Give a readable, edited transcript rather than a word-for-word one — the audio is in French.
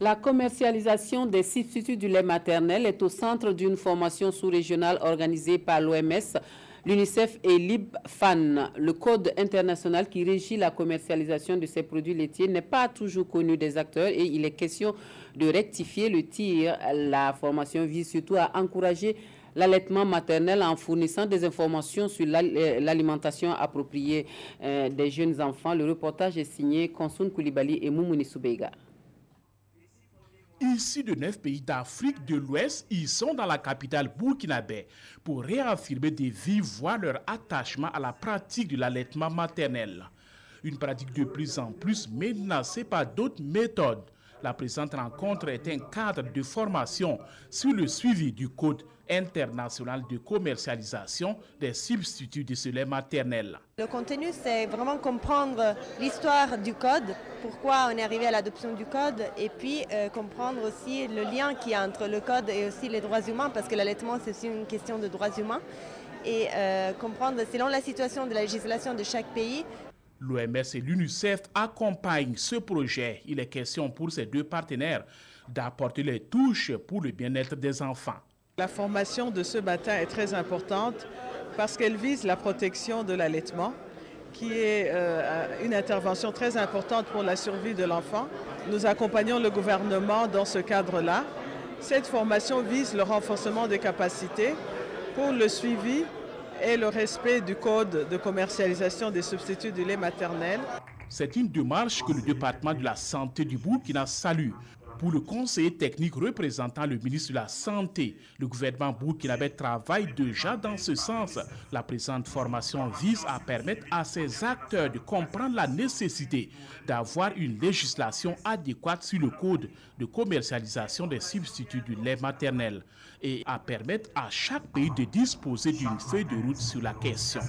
La commercialisation des substituts du lait maternel est au centre d'une formation sous-régionale organisée par l'OMS, l'UNICEF et l'IBFAN. Le code international qui régit la commercialisation de ces produits laitiers n'est pas toujours connu des acteurs et il est question de rectifier le tir. La formation vise surtout à encourager l'allaitement maternel en fournissant des informations sur l'alimentation appropriée des jeunes enfants. Le reportage est signé Konsoun Koulibaly et Moumouni Soubega. Ici de 9 pays d'Afrique de l'Ouest, ils sont dans la capitale burkinabé pour réaffirmer de vive voix leur attachement à la pratique de l'allaitement maternel. Une pratique de plus en plus menacée par d'autres méthodes. La présente rencontre est un cadre de formation sur le suivi du Code international de commercialisation des substituts de ce lait maternel. Le contenu, c'est vraiment comprendre l'histoire du code, pourquoi on est arrivé à l'adoption du code, et puis comprendre aussi le lien qu'il y a entre le code et aussi les droits humains, parce que l'allaitement, c'est aussi une question de droits humains, et comprendre selon la situation de la législation de chaque pays. L'OMS et l'UNICEF accompagnent ce projet. Il est question pour ces deux partenaires d'apporter les touches pour le bien-être des enfants. La formation de ce matin est très importante parce qu'elle vise la protection de l'allaitement, qui est une intervention très importante pour la survie de l'enfant. Nous accompagnons le gouvernement dans ce cadre-là. Cette formation vise le renforcement des capacités pour le suivi et le respect du code de commercialisation des substituts du lait maternel. C'est une démarche que le département de la santé du Burkina salue. Pour le conseiller technique représentant le ministre de la Santé, le gouvernement burkinabé travaille déjà dans ce sens. La présente formation vise à permettre à ces acteurs de comprendre la nécessité d'avoir une législation adéquate sur le code de commercialisation des substituts du lait maternel et à permettre à chaque pays de disposer d'une feuille de route sur la question.